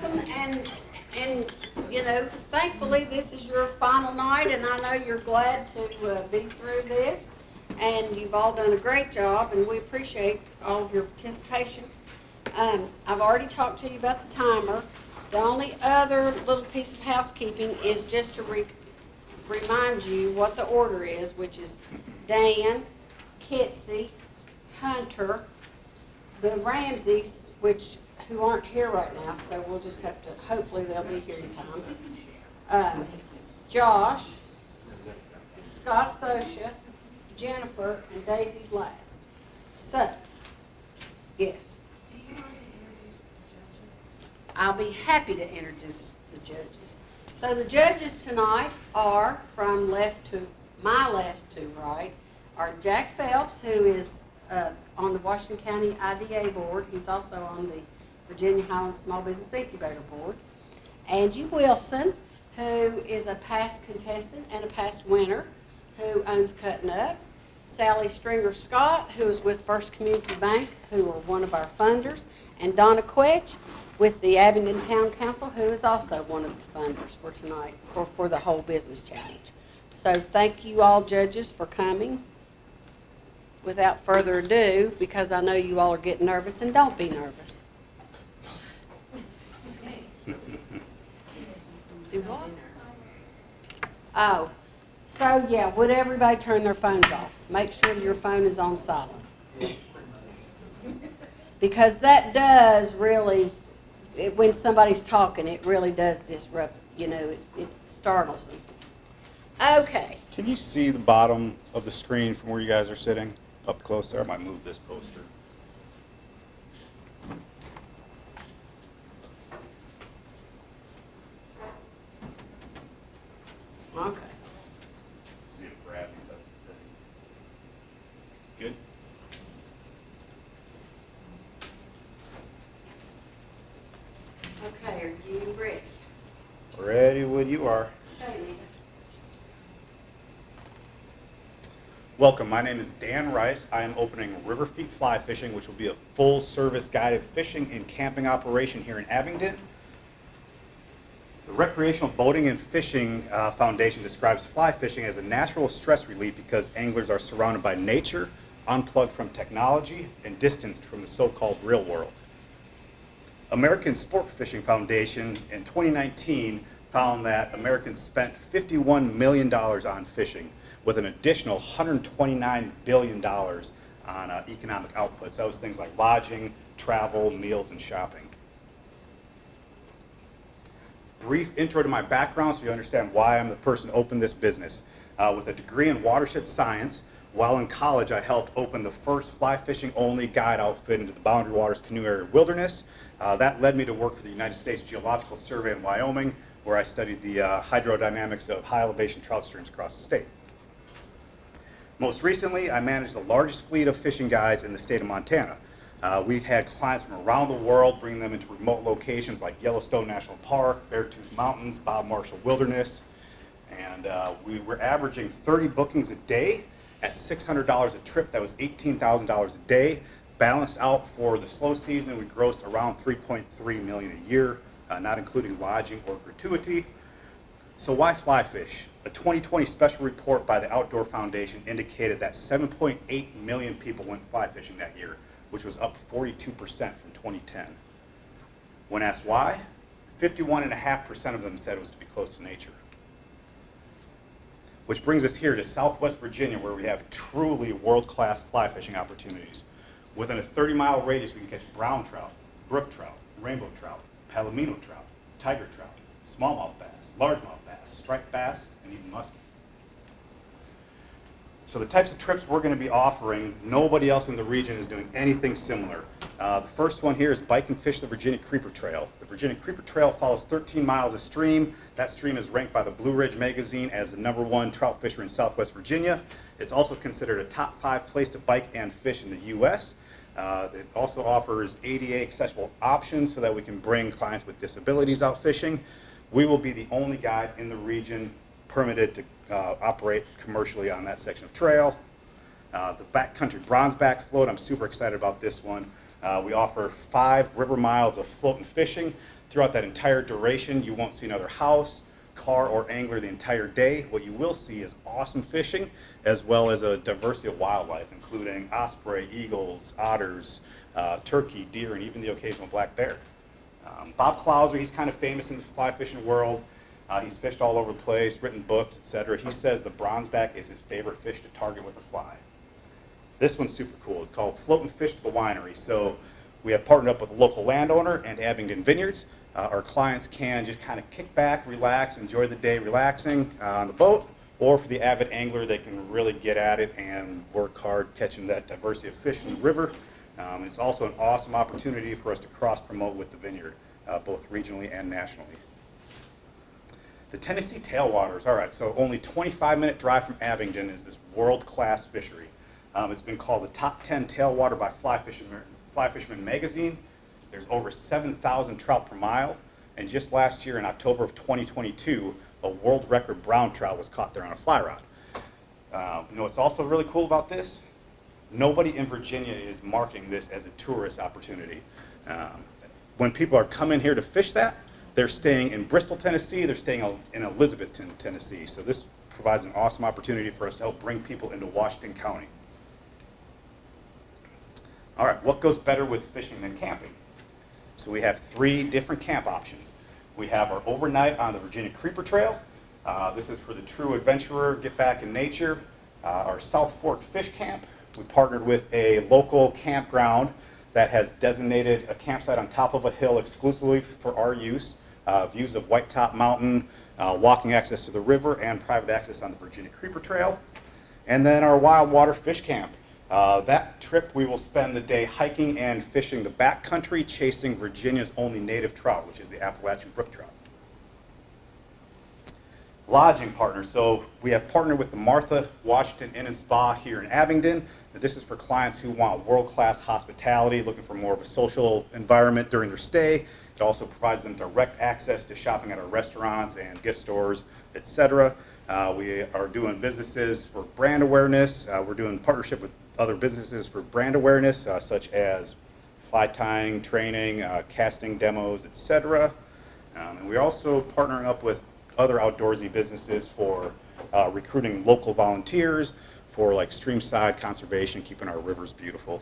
welcome, and you know, thankfully this is your final night, and I know you're glad to be through this, and you've all done a great job, and we appreciate all of your participation. I've already talked to you about the timer. The only other little piece of housekeeping is just to remind you what the order is, which is Dan, Kitsy, Hunter, the Ramseys, who aren't here right now, so we'll just have to, hopefully they'll be here in time. Josh, Scott Sosha, Jennifer, and Daisy's last. So, yes. I'll be happy to introduce the judges. So the judges tonight are from my left to right, are Jack Phelps, who is on the Washington County IDA Board. He's also on the Virginia Highlands Small Business Incubator Board. Angie Wilson, who is a past contestant and a past winner, who owns Cutting Up. Sally Stringer Scott, who is with First Community Bank, who are one of our funders. And Donna Quetch with the Abingdon Town Council, who is also one of the funders for tonight, or for the whole business challenge. So thank you all judges for coming. Without further ado, because I know you all are getting nervous, and don't be nervous. Do what? Oh, so yeah, would everybody turn their phones off? Make sure your phone is on silent. Because that does really, when somebody's talking, it really does disrupt, it startles them. Okay. Can you see the bottom of the screen from where you guys are sitting? Up close there? I might move this poster. Okay. See if gravity doesn't stay. Good? Okay, are you ready? Ready when you are. Okay, Nita. Welcome, my name is Dan Rice. I am opening River Feet Fly Fishing, which will be a full-service guided fishing and camping operation here in Abingdon. The Recreational Boating and Fishing Foundation describes fly fishing as a natural stress relief because anglers are surrounded by nature, unplugged from technology, and distanced from the so-called real world. American Sport Fishing Foundation in 2019 found that Americans spent $51 million on fishing, with an additional $129 billion on economic outputs. That was things like lodging, travel, meals, and shopping. Brief intro to my background so you understand why I'm the person who opened this business. With a degree in watershed science, while in college I helped open the first fly fishing only guide outfit into the Boundary Waters Canoe Area Wilderness. That led me to work for the United States Geological Survey in Wyoming, where I studied the hydrodynamics of high elevation trout streams across the state. Most recently, I managed the largest fleet of fishing guides in the state of Montana. We've had clients from around the world, bringing them into remote locations like Yellowstone National Park, Beartooth Mountains, Bob Marshall Wilderness, and we were averaging 30 bookings a day at $600 a trip. That was $18,000 a day. Balanced out for the slow season, we grossed around $3.3 million a year, not including lodging or gratuity. So why fly fish? A 2020 special report by the Outdoor Foundation indicated that 7.8 million people went fly fishing that year, which was up 42% from 2010. When asked why, 51.5% of them said it was to be close to nature. Which brings us here to Southwest Virginia, where we have truly world-class fly fishing opportunities. Within a 30-mile radius, we can catch brown trout, brook trout, rainbow trout, palomino trout, tiger trout, smallmouth bass, largemouth bass, striped bass, and even muskie. So the types of trips we're going to be offering, nobody else in the region is doing anything similar. The first one here is Bike and Fish the Virginia Creeper Trail. The Virginia Creeper Trail follows 13 miles of stream. That stream is ranked by the Blue Ridge Magazine as the #1 trout fisher in Southwest Virginia. It's also considered a top 5 place to bike and fish in the U.S. It also offers ADA accessible options so that we can bring clients with disabilities out fishing. We will be the only guide in the region permitted to operate commercially on that section of trail. The backcountry bronzeback float, I'm super excited about this one. We offer 5 river miles of floating fishing. Throughout that entire duration, you won't see another house, car, or angler the entire day. What you will see is awesome fishing, as well as a diversity of wildlife, including osprey, eagles, otters, turkey, deer, and even the occasional black bear. Bob Clouser, he's kind of famous in the fly fishing world. He's fished all over the place, written books, etc. He says the bronzeback is his favorite fish to target with a fly. This one's super cool. It's called Float and Fish to the Winery. So we have partnered up with a local landowner and Abingdon Vineyards. Our clients can just kind of kick back, relax, enjoy the day relaxing on the boat, or for the avid angler, they can really get at it and work hard catching that diversity of fish in the river. It's also an awesome opportunity for us to cross-promote with the vineyard, both regionally and nationally. The Tennessee tailwaters, all right, so only 25-minute drive from Abingdon is this world-class fishery. It's been called the top 10 tailwater by Fly Fisherman magazine. There's over 7,000 trout per mile, and just last year in October of 2022, a world record brown trout was caught there on a fly rod. You know what's also really cool about this? Nobody in Virginia is marketing this as a tourist opportunity. When people are coming here to fish that, they're staying in Bristol, Tennessee, they're staying in Elizabethton, Tennessee. So this provides an awesome opportunity for us to help bring people into Washington County. All right, what goes better with fishing than camping? So we have 3 different camp options. We have our overnight on the Virginia Creeper Trail. This is for the true adventurer, get back in nature. Our South Fork Fish Camp, we partnered with a local campground that has designated a campsite on top of a hill exclusively for our use. Views of White Top Mountain, walking access to the river, and private access on the Virginia Creeper Trail. And then our Wild Water Fish Camp. That trip we will spend the day hiking and fishing the backcountry, chasing Virginia's only native trout, which is the Appalachian brook trout. Lodging partners. So we have partnered with the Martha Washington Inn and Spa here in Abingdon. This is for clients who want world-class hospitality, looking for more of a social environment during their stay. It also provides them direct access to shopping at our restaurants and gift stores, etc. We are doing businesses for brand awareness. We're doing partnership with other businesses for brand awareness, such as fly tying, training, casting demos, etc. And we're also partnering up with other outdoorsy businesses for recruiting local volunteers for like streamside conservation, keeping our rivers beautiful.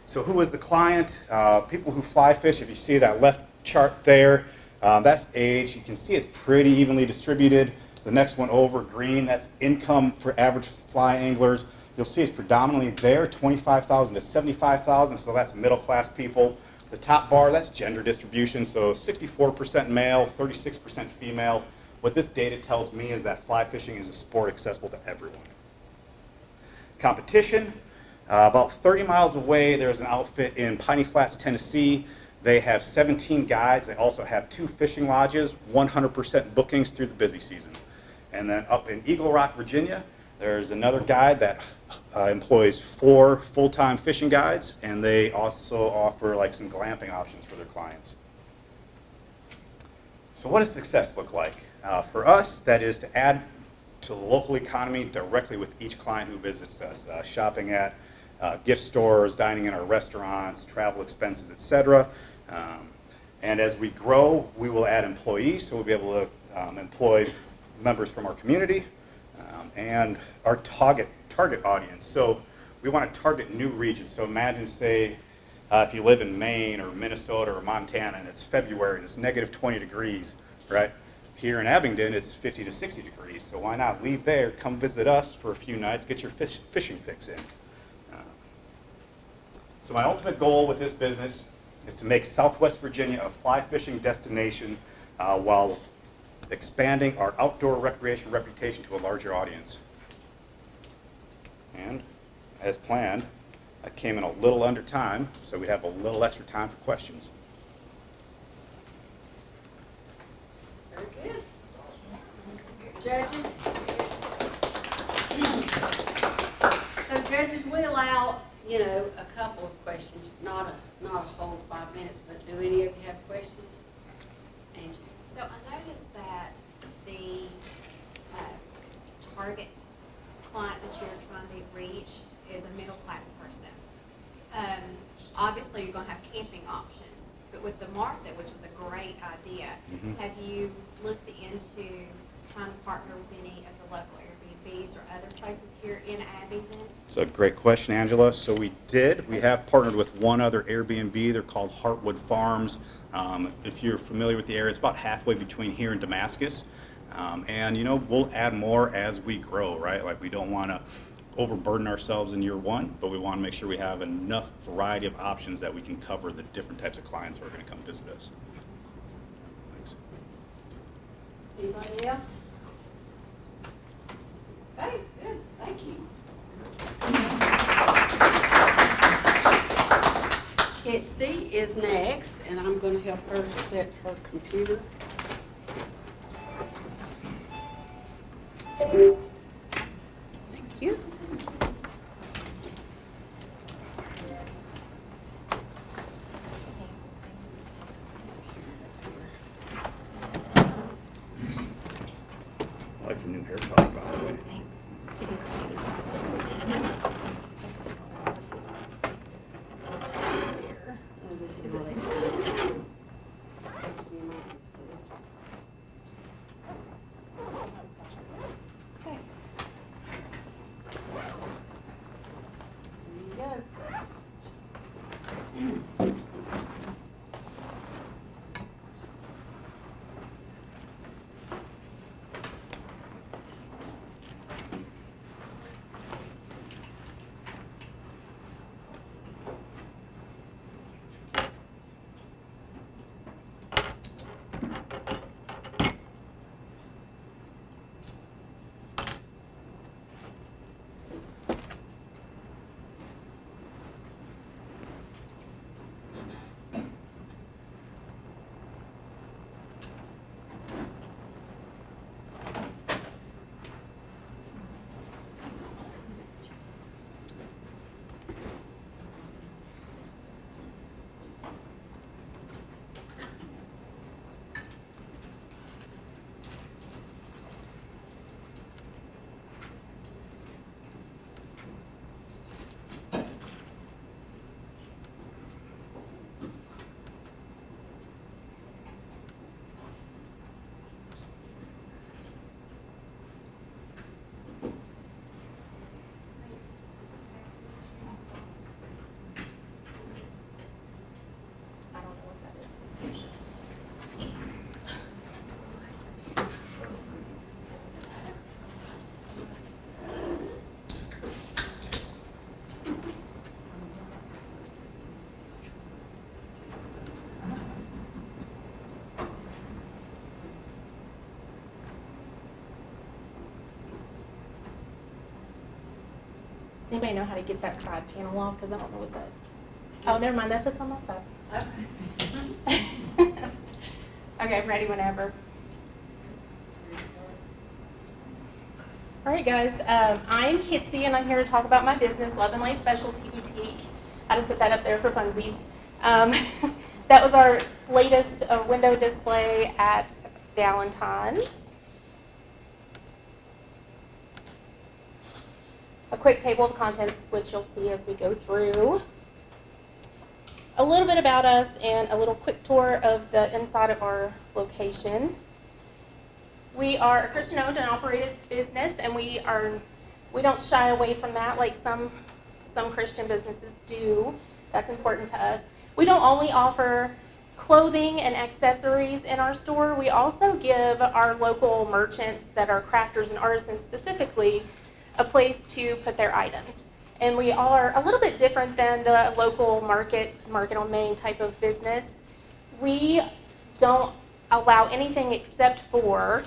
So who is the client? People who fly fish. If you see that left chart there, that's age. You can see it's pretty evenly distributed. The next one over, green, that's income for average fly anglers. You'll see it's predominantly there, 25,000 to 75,000, so that's middle class people. The top bar, that's gender distribution, so 64% male, 36% female. What this data tells me is that fly fishing is a sport accessible to everyone. Competition, about 30 miles away, there's an outfit in Piney Flats, Tennessee. They have 17 guides. They also have 2 fishing lodges, 100% bookings through the busy season. And then up in Eagle Rock, Virginia, there's another guide that employs 4 full-time fishing guides, and they also offer like some glamping options for their clients. So what does success look like? For us, that is to add to the local economy directly with each client who visits us, shopping at gift stores, dining in our restaurants, travel expenses, etc. And as we grow, we will add employees, so we'll be able to employ members from our community and our target audience. So we want to target new regions. So imagine, say, if you live in Maine or Minnesota or Montana and it's February and it's negative 20 degrees, right? Here in Abingdon, it's 50 to 60 degrees. So why not leave there, come visit us for a few nights, get your fishing fix in. So my ultimate goal with this business is to make Southwest Virginia a fly fishing destination while expanding our outdoor recreation reputation to a larger audience. And as planned, I came in a little under time, so we have a little extra time for questions. Very good. Judges? So judges, we allow, you know, a couple of questions, not a whole 5 minutes, but do any of you have questions? Angie? So I noticed that the target client that you're trying to reach is a middle class person. But with the market, which is a great idea, Mhm. have you looked into trying to partner with any of the local Airbnbs or other places here in Abingdon? It's a great question, Angela. So we did. We have partnered with one other Airbnb. They're called Heartwood Farms. If you're familiar with the area, it's about halfway between here and Damascus. And you know, we'll add more as we grow, right? Like we don't want to overburden ourselves in year one, but we want to make sure we have enough variety of options that we can cover the different types of clients who are going to come visit us. Thanks. Anybody else? Okay, good, thank you. Kitsy is next, and I'm gonna help her set her computer. Thank you. I like the new haircut, by the way. Oh, this is not HDMI. HDMI is this. Okay. There you go. I don't know what that is. Does anybody know how to get that side panel off? Because I don't know what that. Oh, never mind. That's just on my side. Okay, I'm ready whenever. All right, guys. I'm Kitsy, and I'm here to talk about my business, Love and Light Specialty Boutique. I just put that up there for funsies. That was our latest window display at Valentine's. A quick table of contents, which you'll see as we go through. A little bit about us and a little quick tour of the inside of our location. We are a Christian-owned and operated business, and we don't shy away from that like some Christian businesses do. That's important to us. We don't only offer clothing and accessories in our store. We also give our local merchants that are crafters and artisans specifically a place to put their items. And we are a little bit different than the local market on Main type of business. We don't allow anything except for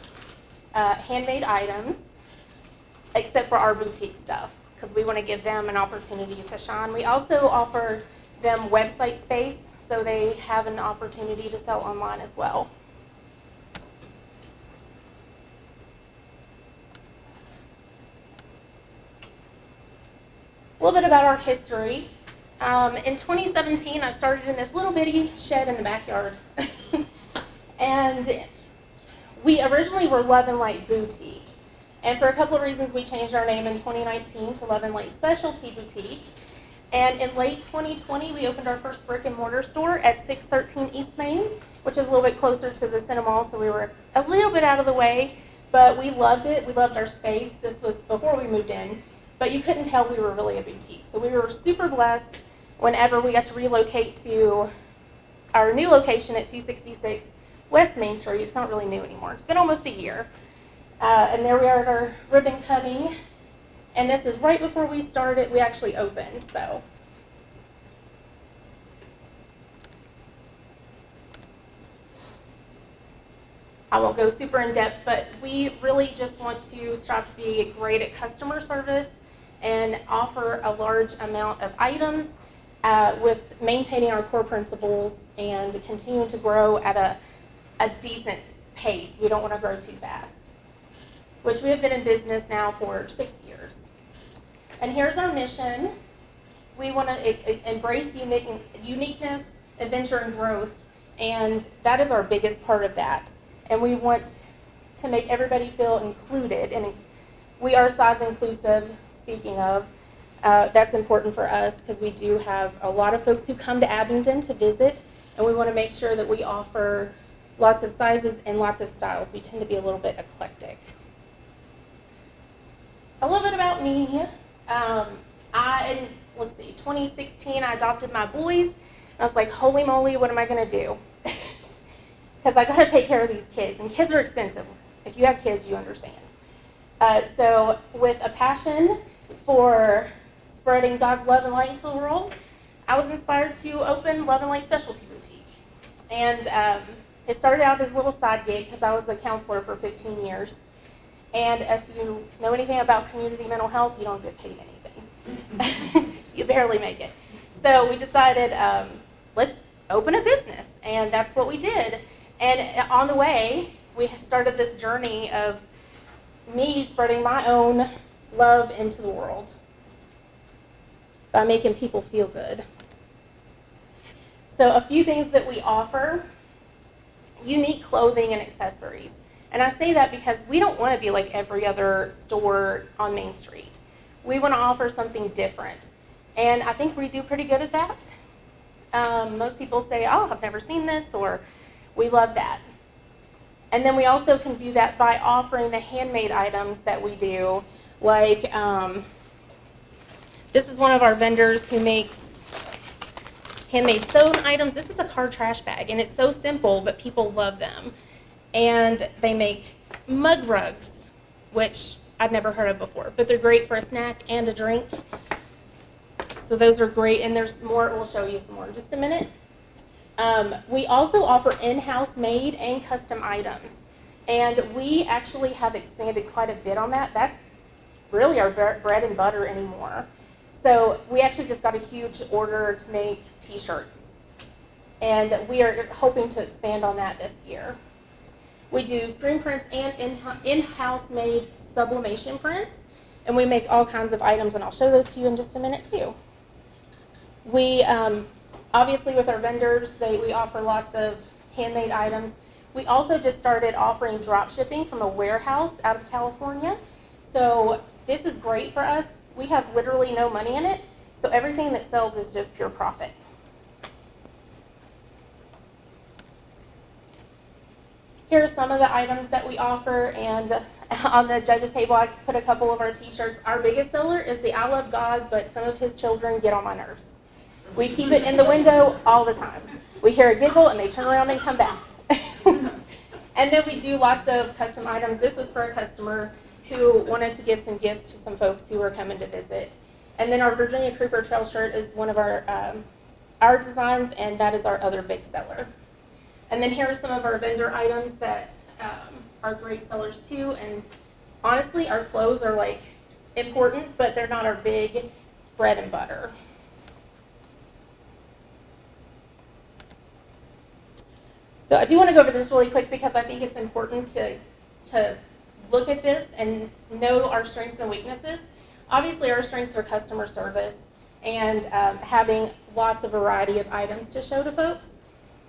handmade items, except for our boutique stuff, because we want to give them an opportunity to shine. We also offer them website space, so they have an opportunity to sell online as well. A little bit about our history. In 2017, I started in this little bitty shed in the backyard. And we originally were Love and Light Boutique. And for a couple of reasons, we changed our name in 2019 to Love and Light Specialty Boutique. And in late 2020, we opened our first brick and mortar store at 613 East Main, which is a little bit closer to the Cinemall, so we were a little bit out of the way, but we loved it. We loved our space. This was before we moved in, but you couldn't tell we were really a boutique. So we were super blessed whenever we got to relocate to our new location at 266 West Main Street. It's not really new anymore. It's been almost a year. And there we are at our ribbon cutting. And this is right before we started, we actually opened, so. I won't go super in depth, but we really just want to strive to be great at customer service and offer a large amount of items with maintaining our core principles and continuing to grow at a decent pace. We don't want to grow too fast, which we have been in business now for 6 years. And here's our mission. We want to embrace uniqueness, adventure, and growth, and that is our biggest part of that. And we want to make everybody feel included, and we are size inclusive, speaking of. That's important for us because we do have a lot of folks who come to Abingdon to visit, and we want to make sure that we offer lots of sizes and lots of styles. We tend to be a little bit eclectic. A little bit about me. In 2016, I adopted my boys. And I was like, holy moly, what am I going to do? Because I got to take care of these kids, and kids are expensive. If you have kids, you understand. So with a passion for spreading God's love and light into the world, I was inspired to open Love and Light Specialty Boutique. And it started out as a little side gig because I was a counselor for 15 years. And if you know anything about community mental health, you don't get paid anything. You barely make it. So we decided, let's open a business. And that's what we did. And on the way, we started this journey of me spreading my own love into the world by making people feel good. So a few things that we offer: unique clothing and accessories. And I say that because we don't want to be like every other store on Main Street. We want to offer something different. And I think we do pretty good at that. Most people say, oh, I've never seen this, or we love that. And then we also can do that by offering the handmade items that we do. Like, this is one of our vendors who makes handmade sewn items. This is a car trash bag, and it's so simple, but people love them. And they make mug rugs, which I'd never heard of before, but they're great for a snack and a drink. So those are great, and there's more. We'll show you some more in just a minute. We also offer in-house made and custom items, and we actually have expanded quite a bit on that. That's really our bread and butter anymore. So we actually just got a huge order to make t-shirts, and we are hoping to expand on that this year. We do screen prints and in-house made sublimation prints, and we make all kinds of items, and I'll show those to you in just a minute too. We, obviously with our vendors, we offer lots of handmade items. We also just started offering drop shipping from a warehouse out of California. So this is great for us. We have literally no money in it, so everything that sells is just pure profit. Here are some of the items that we offer, and on the judges table I put a couple of our t-shirts. Our biggest seller is the I Love God, but some of his children get on my nerves. We keep it in the window all the time. We hear a giggle and they turn around and come back. And then we do lots of custom items. This was for a customer who wanted to give some gifts to some folks who were coming to visit. And then our Virginia Creeper Trail shirt is one of our designs, and that is our other big seller. And then here are some of our vendor items that are great sellers too. And honestly, our clothes are like important, but they're not our big bread and butter. So I do want to go over this really quick because I think it's important to look at this and know our strengths and weaknesses. Obviously, our strengths are customer service and having lots of variety of items to show to folks.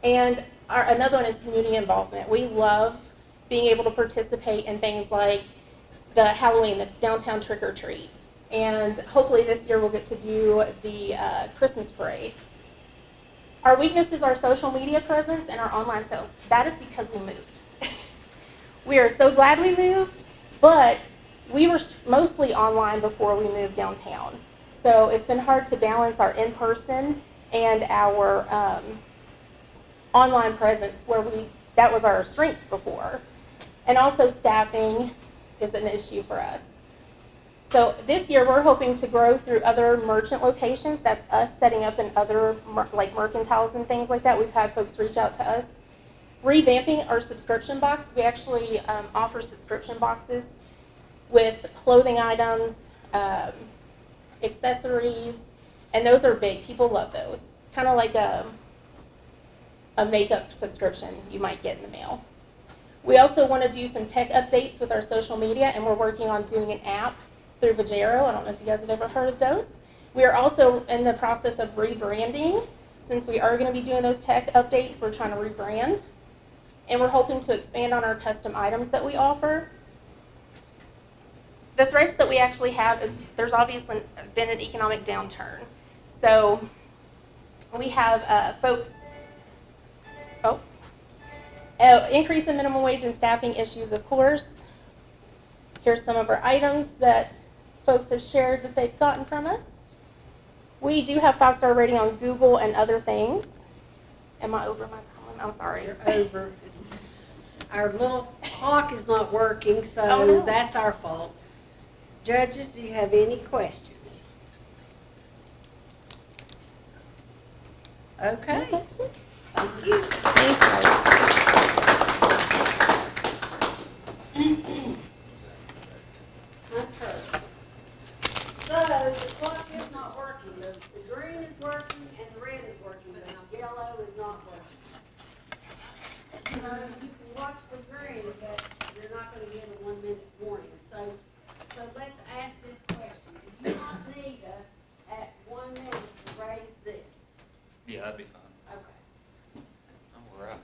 And another one is community involvement. We love being able to participate in things like the Halloween, the downtown trick or treat, And hopefully this year we'll get to do the Christmas parade. Our weakness is our social media presence and our online sales. That is because we moved. We are so glad we moved, but we were mostly online before we moved downtown. So it's been hard to balance our in-person and our online presence where that was our strength before. And also staffing is an issue for us. So this year we're hoping to grow through other merchant locations. That's us setting up in other like mercantiles and things like that. We've had folks reach out to us. Revamping our subscription box. We actually offer subscription boxes with clothing items, accessories, and those are big. People love those. Kind of like a makeup subscription you might get in the mail. We also want to do some tech updates with our social media, and we're working on doing an app through Vajero. I don't know if you guys have ever heard of those. We are also in the process of rebranding. Since we are going to be doing those tech updates, we're trying to rebrand. And we're hoping to expand on our custom items that we offer. The threats that we actually have is there's obviously been an economic downturn. So we have folks, increase in minimum wage and staffing issues, of course. Here's some of our items that folks have shared that they've gotten from us. We do have 5-star rating on Google and other things. Am I over my time? I'm sorry. You're over. Our little clock is not working, so Oh, no. that's our fault. Judges, do you have any questions? Okay. Any questions? Thank you. Thanks, guys. Hunter. So the clock is not working. The green is working and the red is working, but the yellow is not working. So you can watch the green, but you're not going to get a 1-minute warning. So let's ask this question. Do you want Nita at 1 minute to raise this? Yeah, that'd be fine. Okay. All right.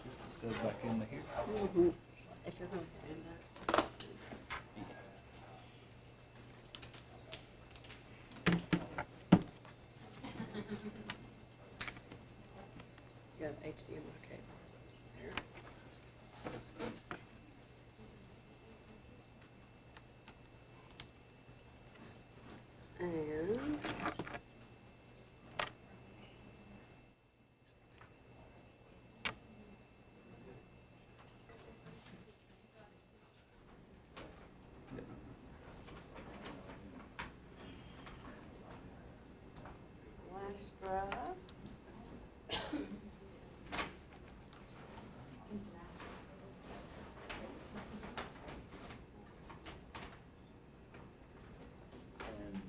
This goes back into here. Mm-hmm. If you're going to stand up. You got an HDMI cable there. And flash drive. And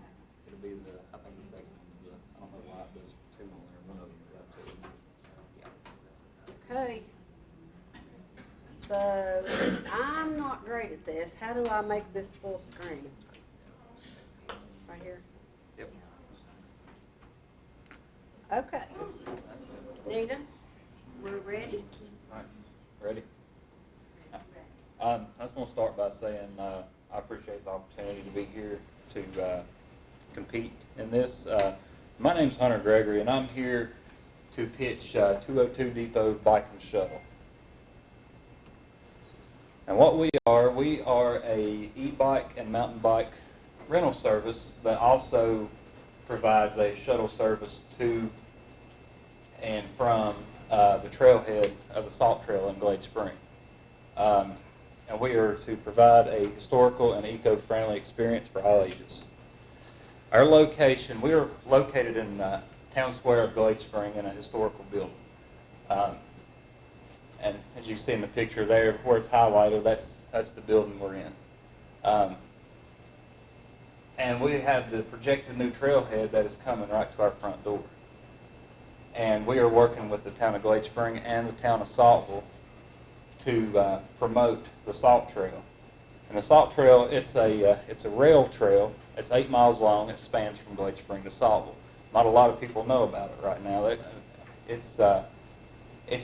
it'll be I think the second one's I don't know why it does two on there, one of them got two. Yeah. Okay. So, I'm not great at this. How do I make this full screen? Right here? Yep. Okay. That's it. Nita, we're ready? All right, ready? I just want to start by saying I appreciate the opportunity to be here to compete in this. My name's Hunter Gregory, and I'm here to pitch 202 Depot Bike and Shuttle. And what we are a e-bike and mountain bike rental service that also provides a shuttle service to and from the trailhead of the Salt Trail in Glade Spring. And we are to provide a historical and eco-friendly experience for all ages. Our location, we are located in town square of Glade Spring in a historical building. And as you see in the picture there, where it's highlighted, that's the building we're in. And we have the projected new trailhead that is coming right to our front door. And we are working with the town of Glade Spring and the town of Saltville to promote the Salt Trail. And the Salt Trail, it's a rail trail. It's 8 miles long. It spans from Glade Spring to Saltville. not a lot of people know about it right now. It's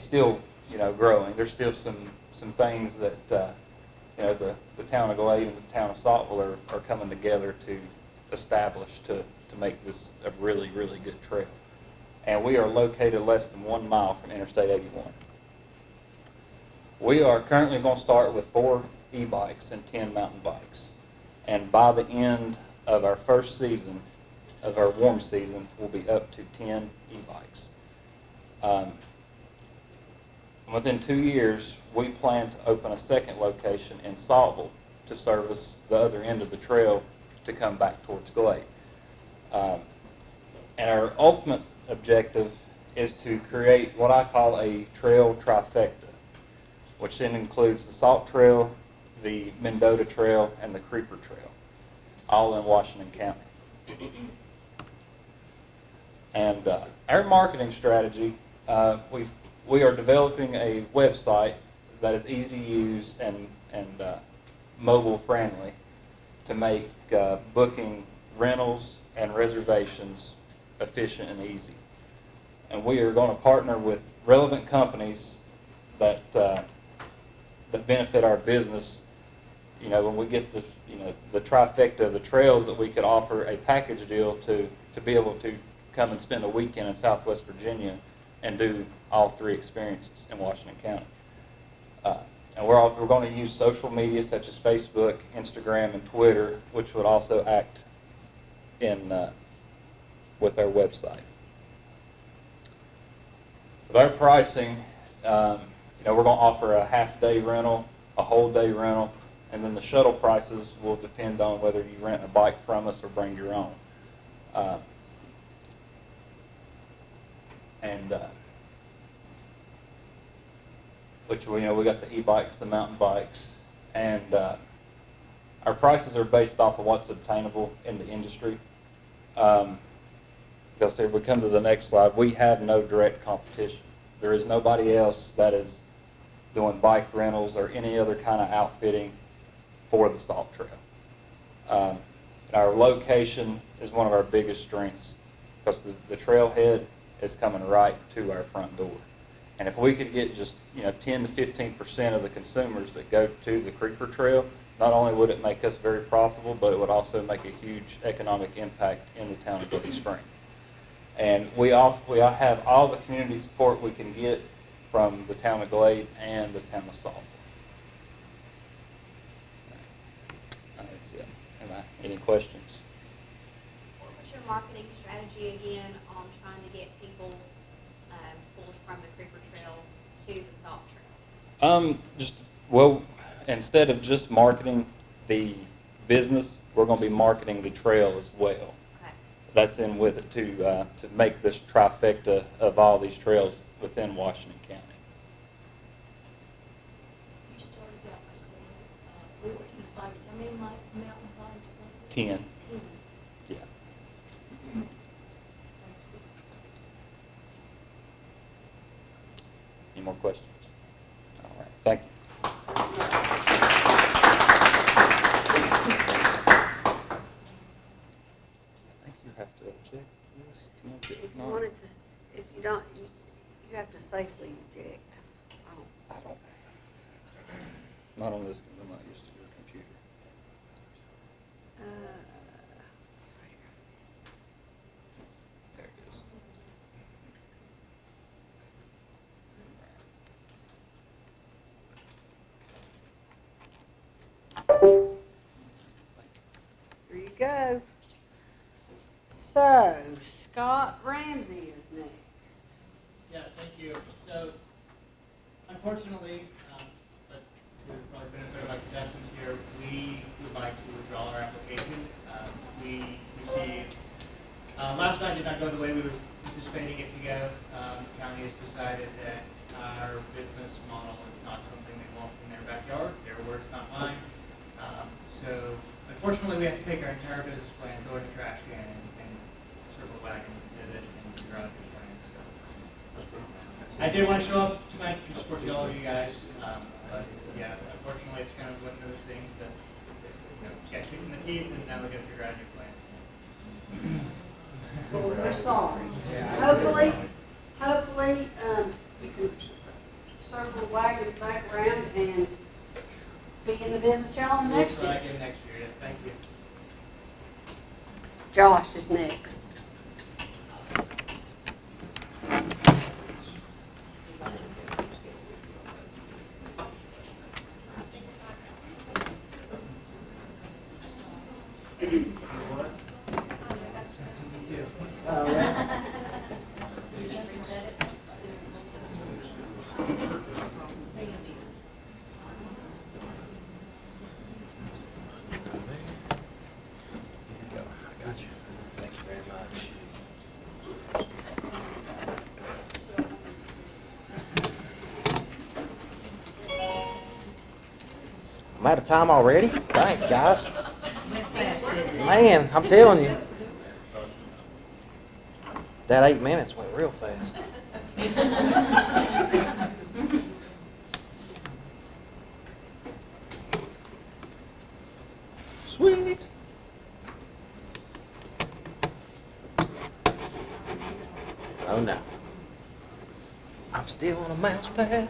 still, growing. There's still some things that, the town of Glade and the town of Saltville are coming together to establish to make this a really, really good trail. And we are located less than 1 mile from Interstate 81. We are currently going to start with 4 e-bikes and 10 mountain bikes. And by the end of our first season, of our warm season, we'll be up to 10 e-bikes. Within 2 years, we plan to open a second location in Saltville to service the other end of the trail to come back towards Glade. And our ultimate objective is to create what I call a trail trifecta, which then includes the Salt Trail, the Mendota Trail, and the Creeper Trail, all in Washington County. And our marketing strategy, we are developing a website that is easy to use and mobile friendly to make booking rentals and reservations efficient and easy. And we are going to partner with relevant companies that benefit our business. When we get the trifecta of the trails, that we could offer a package deal to be able to come and spend a weekend in Southwest Virginia and do all 3 experiences in Washington County. And we're going to use social media such as Facebook, Instagram, and Twitter, which would also act with our website. With our pricing, we're going to offer a half-day rental, a whole-day rental, and then the shuttle prices will depend on whether you rent a bike from us or bring your own. Which we got the e-bikes, the mountain bikes, and our prices are based off of what's obtainable in the industry. Because if we come to the next slide, we have no direct competition. There is nobody else that is doing bike rentals or any other kind of outfitting for the Salt Trail. Our location is one of our biggest strengths because the trailhead is coming right to our front door. And if we could get just 10 to 15% of the consumers that go to the Creeper Trail, not only would it make us very profitable, but it would also make a huge economic impact in the town of Glade Springs. And we have all the community support we can get from the town of Glade and the town of Saltville. That's it. Any questions? What was your marketing strategy again on trying to get people pulled from the Creeper Trail to the Salt Trail? Instead of just marketing the business, we're going to be marketing the trail as well. Okay. That's in with it to make this trifecta of all these trails within Washington County. You started out by saying 4 e-bikes. How many mountain bikes was it? 10. 10. Yeah. Thank you. Any more questions? All right. Thank you. I think you have to object to this to make it If you not. wanted to, if you don't, you have to safely eject. I don't. Not on this, I'm not used to your computer. There it is. Here you go. So, Scott Ramsey is next. Yeah, thank you. So, unfortunately, but to the probably benefit of my contestants here, we would like to withdraw our application. We received, last night did not go the way we were anticipating it to go. The county has decided that our business model is not something they want in their backyard, their words, not mine. So, unfortunately, we have to take our entire business plan, throw it in the trash can, and circle wagons and pivot and figure out a new plan. So, I did want to show up tonight to support all of you guys, but yeah, unfortunately, it's kind of one of those things that you got kicked in the teeth, and now we got to figure out a new plan. We're sorry. Hopefully, you can circle the wagons back around and be in the business y'all in the We'll next try year. again next year, yes, thank you. Josh is next. I'm out of time already? Thanks, guys. Man, I'm telling you. That 8 minutes went real fast. Sweet. Oh no. I'm still on a mouse pad.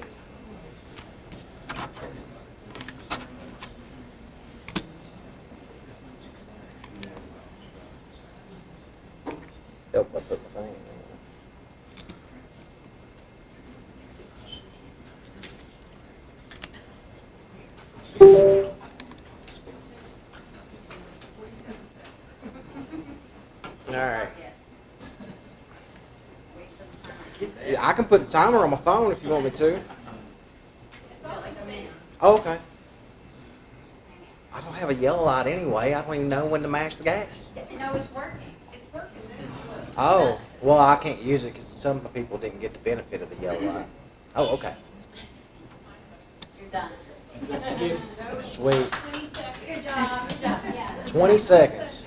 Help if I put my thing in there. All right. I can put the timer on my phone if you want me to. Oh, okay. I don't have a yellow light anyway. I don't even know when to mash the gas. No, it's working. It's working now. Oh, well, I can't use it because some people didn't get the benefit of the yellow light. Oh, okay. You're done. Sweet. Good job, yeah. 20 seconds.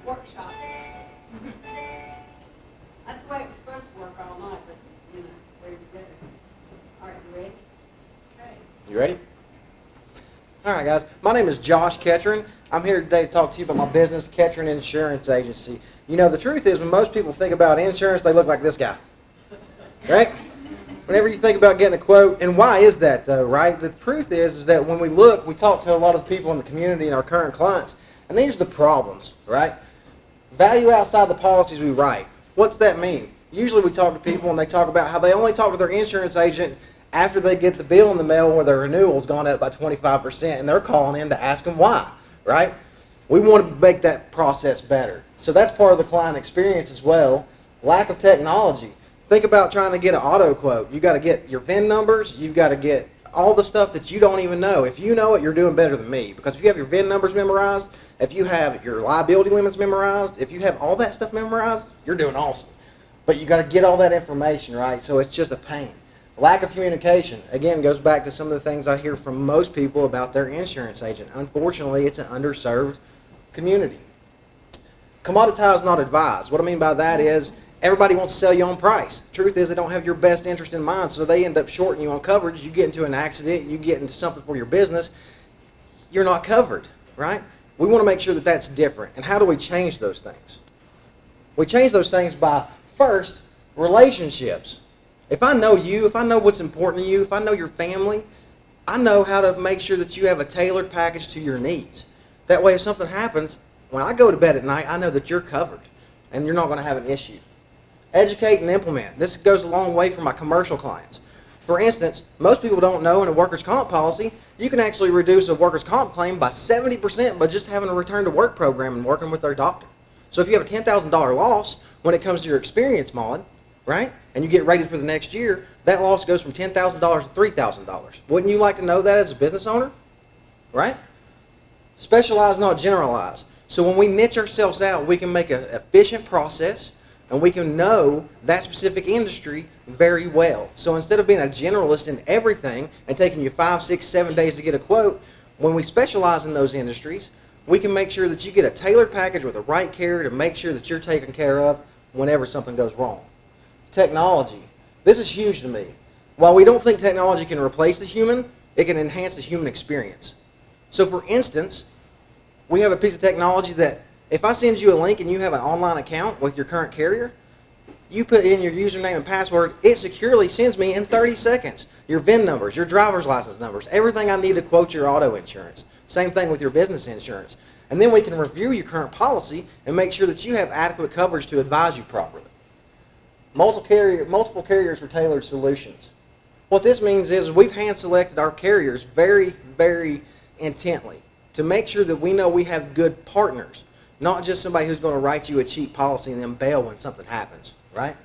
Workshops. That's the way it was supposed to work all night, but, you know, we're better. All right, you ready? You ready? All right, guys. My name is Josh Ketchern. I'm here today to talk to you about my business, Ketchern Insurance Agency. You know, the truth is, when most people think about insurance, they look like this guy. Right? Whenever you think about getting a quote, and why is that, though, right? The truth is that when we look, we talk to a lot of the people in the community and our current clients, and these are the problems, right? Value outside the policies we write. What's that mean? Usually we talk to people and they talk about how they only talk to their insurance agent after they get the bill in the mail where their renewal's gone up by 25%, and they're calling in to ask them why, right? We want to make that process better. So that's part of the client experience as well. Lack of technology. Think about trying to get an auto quote. You got to get your VIN numbers. You've got to get all the stuff that you don't even know. If you know it, you're doing better than me. Because if you have your VIN numbers memorized, if you have your liability limits memorized, if you have all that stuff memorized, you're doing awesome. But you got to get all that information, right? So it's just a pain. Lack of communication, again, goes back to some of the things I hear from most people about their insurance agent. Unfortunately, it's an underserved community. Commoditized, not advised. What I mean by that is everybody wants to sell you on price. Truth is they don't have your best interest in mind, so they end up shorting you on coverage. You get into an accident, you get into something for your business, you're not covered, right? We want to make sure that that's different. And how do we change those things? We change those things by, first, relationships. If I know you, if I know what's important to you, if I know your family, I know how to make sure that you have a tailored package to your needs. That way if something happens, when I go to bed at night, I know that you're covered and you're not going to have an issue. Educate and implement. This goes a long way for my commercial clients. For instance, most people don't know in a workers' comp policy, you can actually reduce a workers' comp claim by 70% by just having a return to work program and working with their doctor. So if you have a $10,000 loss when it comes to your experience mod, right, and you get rated for the next year, that loss goes from $10,000 to $3,000. Wouldn't you like to know that as a business owner? Right? Specialize, not generalize. So when we niche ourselves out, we can make an efficient process and we can know that specific industry very well. So instead of being a generalist in everything and taking you 5, 6, 7 days to get a quote, when we specialize in those industries, we can make sure that you get a tailored package with the right carrier to make sure that you're taken care of whenever something goes wrong. Technology. This is huge to me. While we don't think technology can replace the human, it can enhance the human experience. So for instance, we have a piece of technology that if I send you a link and you have an online account with your current carrier, you put in your username and password, it securely sends me in 30 seconds your VIN numbers, your driver's license numbers, everything I need to quote your auto insurance. Same thing with your business insurance. And then we can review your current policy and make sure that you have adequate coverage to advise you properly. Multiple carriers for tailored solutions. What this means is we've hand-selected our carriers very, very intently to make sure that we know we have good partners, not just somebody who's going to write you a cheap policy and then bail when something happens, right?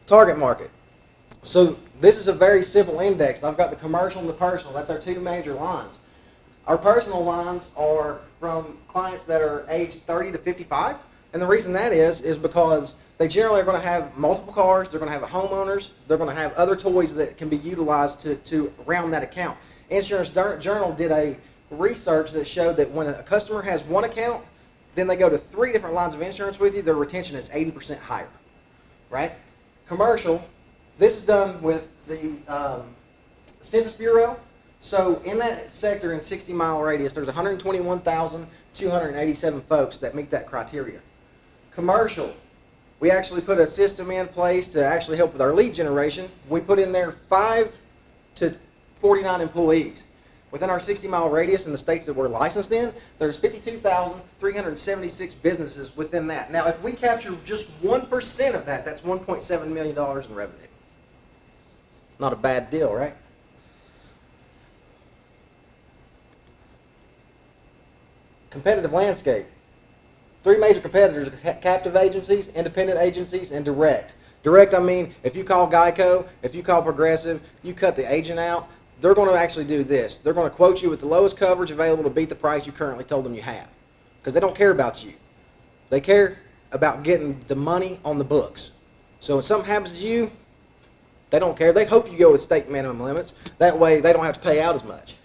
Target market. So this is a very simple index. I've got the commercial and the personal. That's our two major lines. Our personal lines are from clients that are aged 30 to 55. And the reason that is because they generally are going to have multiple cars, they're going to have homeowners, they're going to have other toys that can be utilized to round that account. Insurance Journal did a research that showed that when a customer has one account, then they go to 3 different lines of insurance with you, their retention is 80% higher, right? Commercial, this is done with the Census Bureau. So in that sector in 60-mile radius, there's 121,287 folks that meet that criteria. Commercial, we actually put a system in place to actually help with our lead generation. We put in there 5 to 49 employees. Within our 60-mile radius in the states that we're licensed in, there's 52,376 businesses within that. Now, if we capture just 1% of that, that's $1.7 million in revenue. Not a bad deal, right? Competitive landscape. 3 major competitors are captive agencies, independent agencies, and direct. Direct, I mean, if you call Geico, if you call Progressive, you cut the agent out, they're going to actually do this. They're going to quote you with the lowest coverage available to beat the price you currently told them you have. Because they don't care about you. They care about getting the money on the books. So when something happens to you, they don't care. They hope you go with state minimum limits. That way they don't have to pay out as much.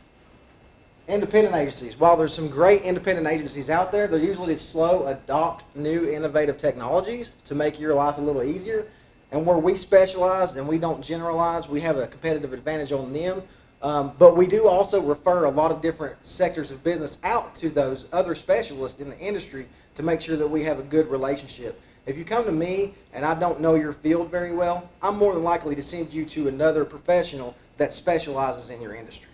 Independent agencies. While there's some great independent agencies out there, they're usually slow adopt new innovative technologies to make your life a little easier. And where we specialize and we don't generalize, we have a competitive advantage on them. But we do also refer a lot of different sectors of business out to those other specialists in the industry to make sure that we have a good relationship. If you come to me and I don't know your field very well, I'm more than likely to send you to another professional that specializes in your industry.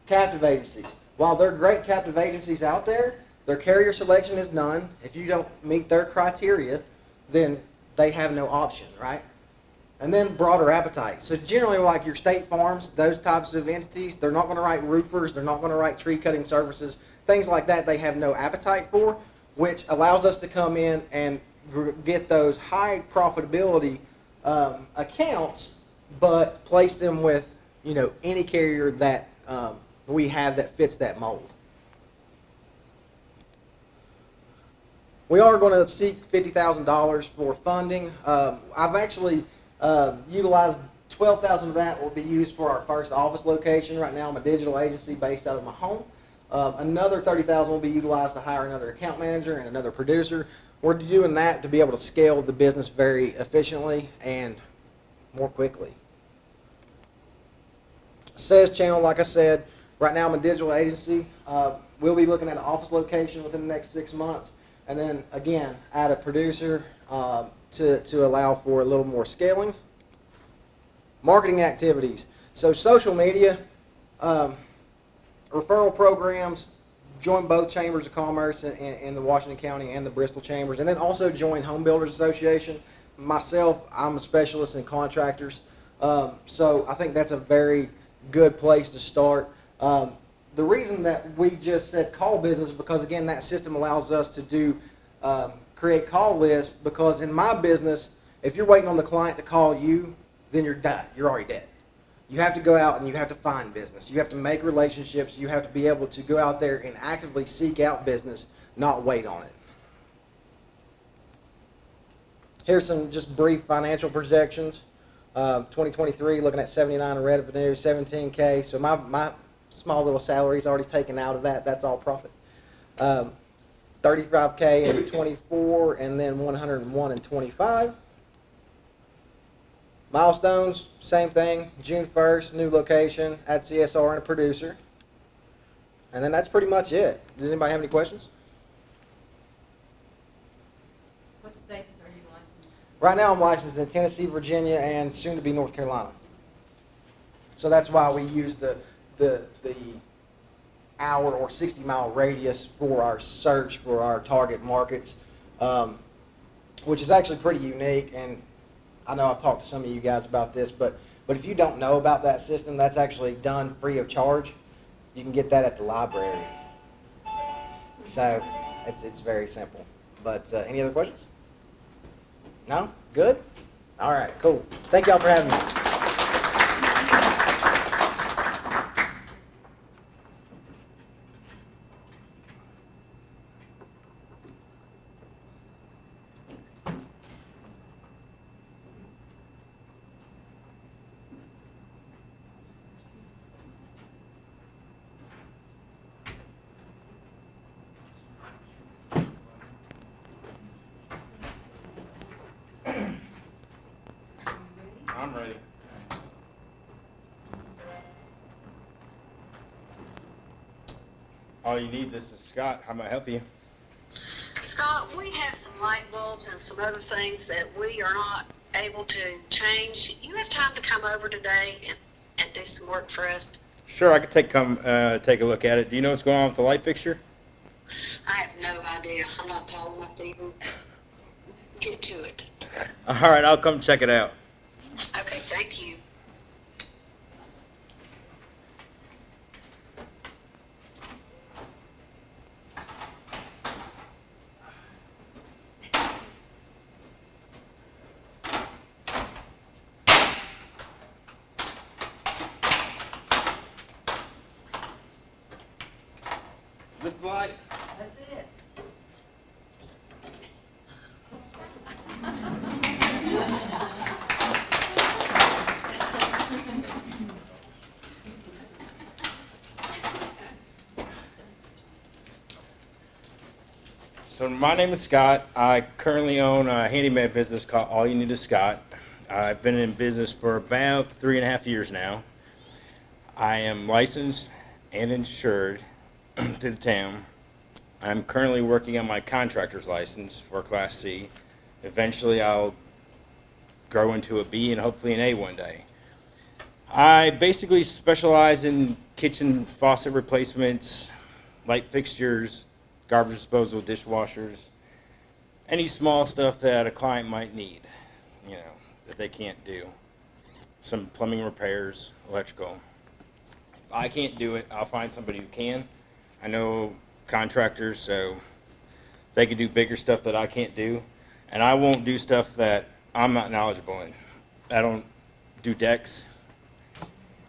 Captive agencies. While there are great captive agencies out there, their carrier selection is none. If you don't meet their criteria, then they have no option, right? And then broader appetite. So generally like your State Farms, those types of entities, they're not going to write roofers, they're not going to write tree cutting services, things like that they have no appetite for, which allows us to come in and get those high profitability accounts, but place them with, you know, any carrier that we have that fits that mold. We are going to seek $50,000 for funding. I've actually utilized $12,000 of that will be used for our first office location. Right now I'm a digital agency based out of my home. Another $30,000 will be utilized to hire another account manager and another producer. We're doing that to be able to scale the business very efficiently and more quickly. Sales channel, like I said, right now I'm a digital agency. We'll be looking at an office location within the next 6 months. And then, again, add a producer to allow for a little more scaling. Marketing activities. So social media, referral programs, join both chambers of commerce in the Washington County and the Bristol chambers. And then also join Home Builders Association. Myself, I'm a specialist in contractors. So I think that's a very good place to start. The reason that we just said call business is because, again, that system allows us to do create call lists, because in my business, if you're waiting on the client to call you, then you're dead. You're already dead. You have to go out and you have to find business. You have to make relationships. You have to be able to go out there and actively seek out business, not wait on it. Here's some just brief financial projections. 2023, looking at 79 in revenue, 17K. So my small little salaries already taken out of that. That's all profit. 35K in 24, and then 101 in 25. Milestones, same thing. June 1st, new location, add CSR and a producer. And then that's pretty much it. Does anybody have any questions? What states are you licensed? Right now I'm licensed in Tennessee, Virginia, and soon to be North Carolina. So that's why we use the hour or 60-mile radius for our search for our target markets, which is actually pretty unique. And I know I've talked to some of you guys about this, but if you don't know about that system, that's actually done free of charge. You can get that at the library. So it's very simple. But any other questions? No? Good? All right, cool. Thank y'all for having me. I'm ready. All you need, this is Scott. How may I help you? Scott, we have some light bulbs and some other things that we are not able to change. You have time to come over today and do some work for us? Sure, I could take a look at it. Do you know what's going on with the light fixture? I have no idea. I'm not tall enough to even get to it. All right, I'll come check it out. Okay, thank you. Is this the light? That's it. So my name is Scott. I currently own a handyman business called All You Need Is Scott. I've been in business for about 3.5 years now. I am licensed and insured to the town. I'm currently working on my contractor's license for Class C. Eventually I'll grow into a B and hopefully an A one day. I basically specialize in kitchen faucet replacements, light fixtures, garbage disposal, dishwashers, any small stuff that a client might need, that they can't do. Some plumbing repairs, electrical. If I can't do it, I'll find somebody who can. I know contractors, so they can do bigger stuff that I can't do. And I won't do stuff that I'm not knowledgeable in. I don't do decks.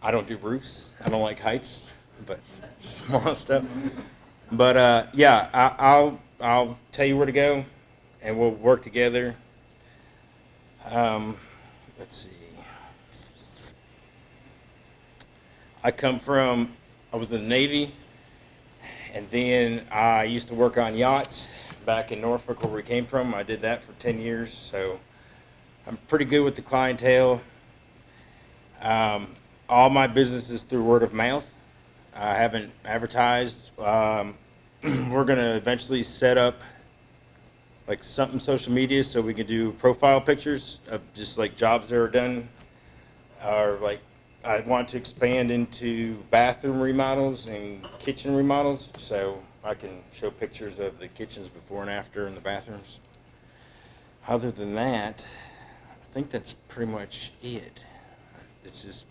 I don't do roofs. I don't like heights, but small stuff. But yeah, I'll tell you where to go, and we'll work together. Let's see. I was in the Navy, and then I used to work on yachts back in Norfolk where we came from. I did that for 10 years, so I'm pretty good with the clientele. All my business is through word of mouth. I haven't advertised. We're going to eventually set up like something social media so we can do profile pictures of just like jobs that are done. Or like I want to expand into bathroom remodels and kitchen remodels, so I can show pictures of the kitchens before and after in the bathrooms. Other than that, I think that's pretty much it. It's just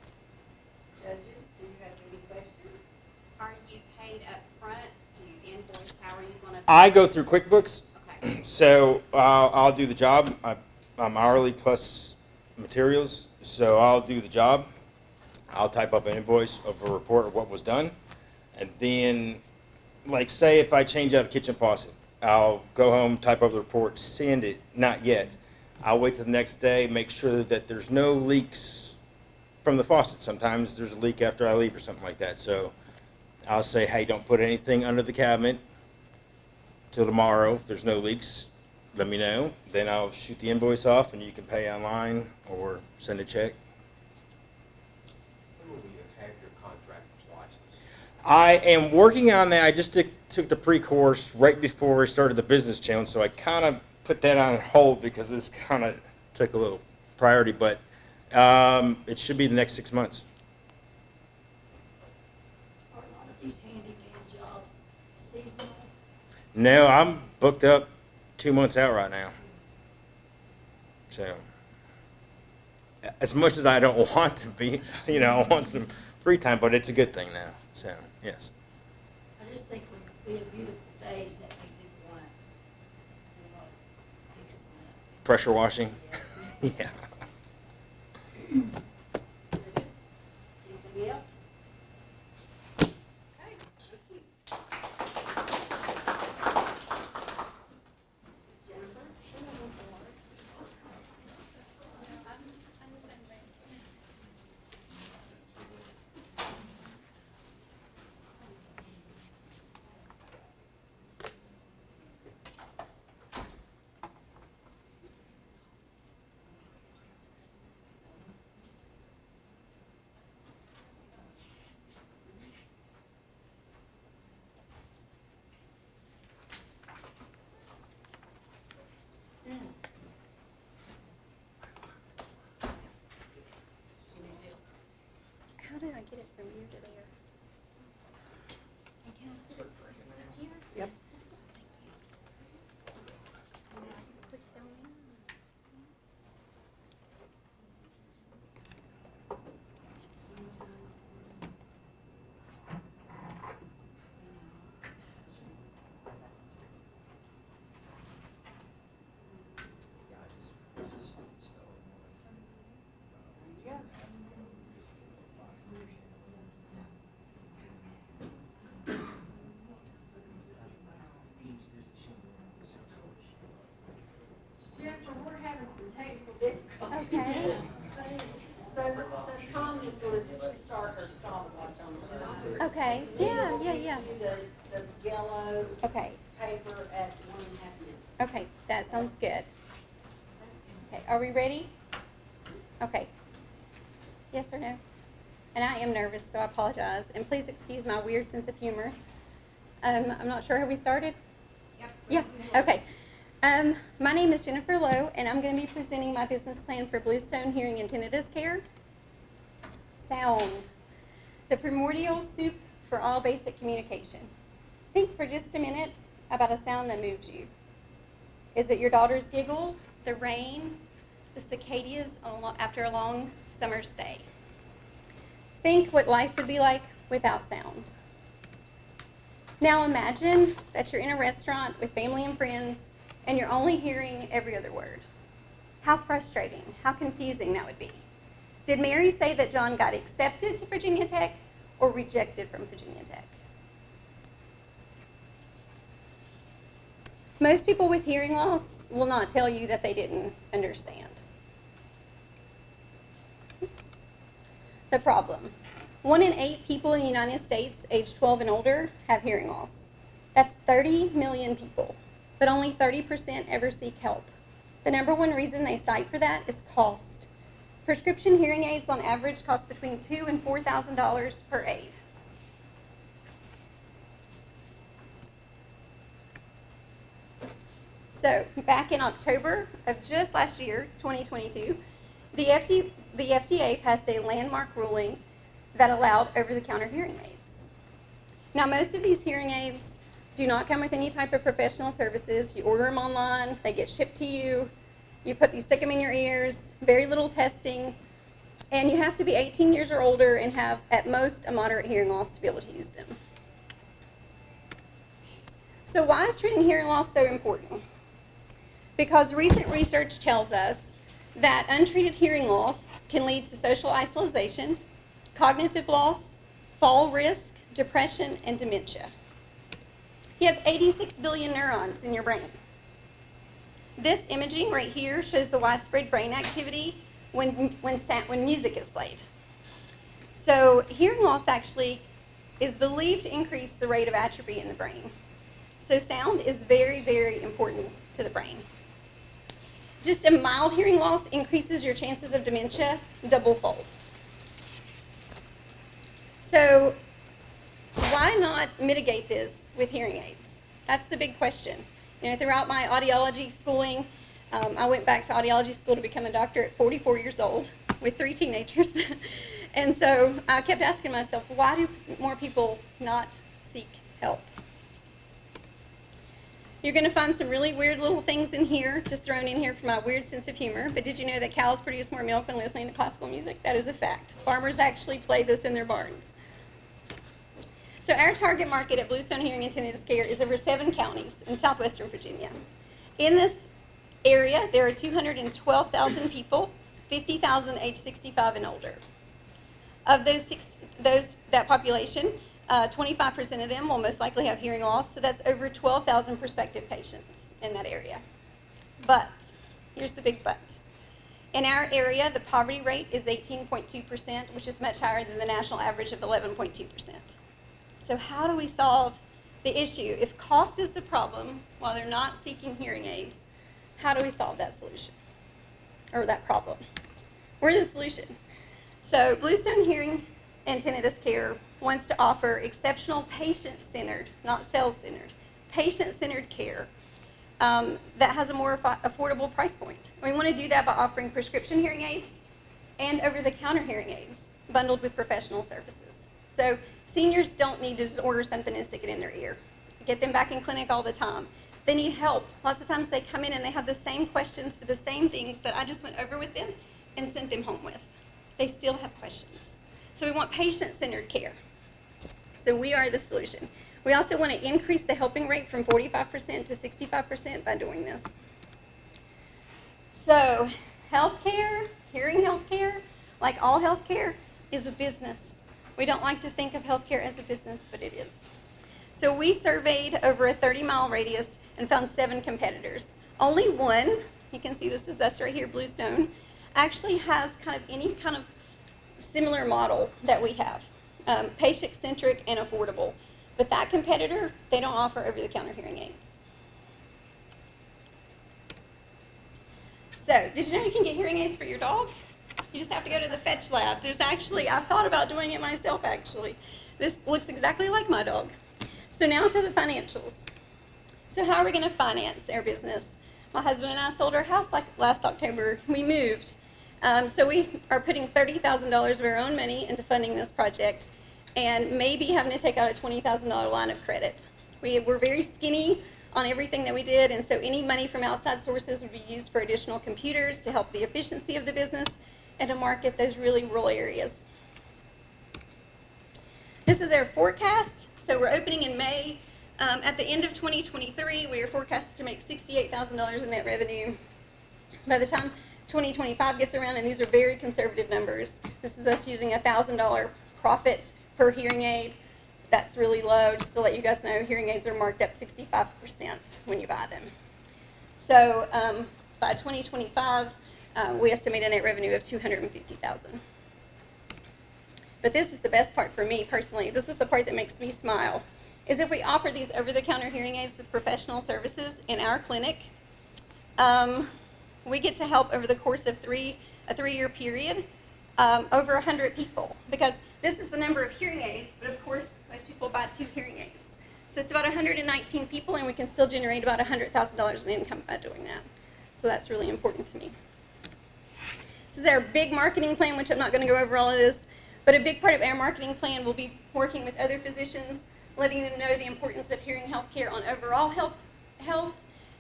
Judges, do you have any questions? Are you paid up front? Do you invoice? How are you gonna? I go through QuickBooks, Okay. so I'll do the job. I'm hourly plus materials, so I'll do the job. I'll type up an invoice of a report of what was done, and then, like, say if I change out a kitchen faucet, I'll go home, type up the report, send it. Not yet. I'll wait till the next day, make sure that there's no leaks from the faucet. Sometimes there's a leak after I leave or something like that. So I'll say, hey, don't put anything under the cabinet till tomorrow. If there's no leaks, let me know. Then I'll shoot the invoice off and you can pay online or send a check. When will you have your contractor's license? I am working on that. I just took the pre-course right before we started the business challenge, so I kind of put that on hold because this kind of took a little priority, but it should be the next 6 months. Are a lot of these handyman jobs seasonal? No, I'm booked up 2 months out right now. So, as much as I don't want to be, you know, I want some free time, but it's a good thing now. So, yes. I just think when we have beautiful days, that makes people want to do a lot of fixing up. Pressure washing. Yeah. Yeah. Judges, anything else? Okay, thank you. Jennifer? How did I get it from you to there? And can I put it here? Yep. And I just put it down there. Jennifer, we're having some technical difficulties. Okay. So Tanya's gonna just start her stopwatch on the. Okay, yeah, yeah, yeah. The yellow Okay, paper at 1.5 minutes. okay, that sounds good. Okay, are we ready? Okay. Yes or no? And I am nervous, so I apologize. And please excuse my weird sense of humor. I'm not sure how we started. Yeah, okay. My name is Jennifer Lowe, and I'm going to be presenting my business plan for Bluestone Hearing and Tinnitus Care. Sound, the primordial soup for all basic communication. Think for just a minute about a sound that moves you. Is it your daughter's giggle, the rain, the cicadas after a long summer's day? Think what life would be like without sound. Now imagine that you're in a restaurant with family and friends and you're only hearing every other word. How frustrating, how confusing that would be. Did Mary say that John got accepted to Virginia Tech or rejected from Virginia Tech? Most people with hearing loss will not tell you that they didn't understand. Oops. The problem. 1 in 8 people in the United States aged 12 and older have hearing loss. That's 30 million people, but only 30% ever seek help. The number one reason they cite for that is cost. Prescription hearing aids on average cost between $2,000 and $4,000 per aid. So back in October of just last year, 2022, the FDA passed a landmark ruling that allowed over-the-counter hearing aids. Now, most of these hearing aids do not come with any type of professional services. You order them online, they get shipped to you, you stick them in your ears, very little testing, and you have to be 18 years or older and have, at most, a moderate hearing loss to be able to use them. So why is treating hearing loss so important? Because recent research tells us that untreated hearing loss can lead to social isolation, cognitive loss, fall risk, depression, and dementia. You have 86 billion neurons in your brain. This imaging right here shows the widespread brain activity when music is played. So hearing loss actually is believed to increase the rate of atrophy in the brain. So sound is very, very important to the brain. Just a mild hearing loss increases your chances of dementia double-fold. So why not mitigate this with hearing aids? That's the big question. You know, throughout my audiology schooling, I went back to audiology school to become a doctor at 44 years old with 3 teenagers. And so I kept asking myself, why do more people not seek help? You're going to find some really weird little things in here, just thrown in here for my weird sense of humor. But did you know that cows produce more milk when listening to classical music? That is a fact. Farmers actually play this in their barns. So our target market at Bluestone Hearing and Tinnitus Care is over 7 counties in southwestern Virginia. In this area, there are 212,000 people, 50,000 age 65 and older. Of that population, 25% of them will most likely have hearing loss, so that's over 12,000 prospective patients in that area. But, here's the big but. In our area, the poverty rate is 18.2%, which is much higher than the national average of 11.2%. So how do we solve the issue? If cost is the problem, while they're not seeking hearing aids, how do we solve that solution, or that problem? We're the solution. So Bluestone Hearing and Tinnitus Care wants to offer exceptional patient-centered, not sales-centered, patient-centered care that has a more affordable price point. We want to do that by offering prescription hearing aids and over-the-counter hearing aids bundled with professional services. So seniors don't need to just order something and stick it in their ear. Get them back in clinic all the time. They need help. Lots of times they come in and they have the same questions for the same things that I just went over with them and sent them home with. They still have questions. So we want patient-centered care. So we are the solution. We also want to increase the helping rate from 45% to 65% by doing this. So healthcare, hearing healthcare, like all healthcare, is a business. We don't like to think of healthcare as a business, but it is. So we surveyed over a 30-mile radius and found 7 competitors. Only one, you can see this is us right here, Bluestone, actually has kind of any kind of similar model that we have, patient-centric and affordable. But that competitor, they don't offer over-the-counter hearing aids. So, did you know you can get hearing aids for your dog? You just have to go to the Fetch Lab. There's actually, I've thought about doing it myself actually. This looks exactly like my dog. So now to the financials. So how are we going to finance our business? My husband and I sold our house like last October. We moved. So we are putting $30,000 of our own money into funding this project and maybe having to take out a $20,000 line of credit. We were very skinny on everything that we did, and so any money from outside sources would be used for additional computers to help the efficiency of the business and to market those really rural areas. This is our forecast. So we're opening in May. At the end of 2023, we are forecasted to make $68,000 in net revenue. By the time 2025 gets around, and these are very conservative numbers, this is us using a $1,000 profit per hearing aid. That's really low. Just to let you guys know, hearing aids are marked up 65% when you buy them. So by 2025, we estimate a net revenue of $250,000. But this is the best part for me personally. This is the part that makes me smile. Is if we offer these over-the-counter hearing aids with professional services in our clinic, we get to help over the course of a 3-year period, over 100 people. Because this is the number of hearing aids, but of course, most people buy 2 hearing aids. So it's about 119 people, and we can still generate about $100,000 in income by doing that. So that's really important to me. This is our big marketing plan, which I'm not going to go over all of this, but a big part of our marketing plan will be working with other physicians, letting them know the importance of hearing health care on overall health,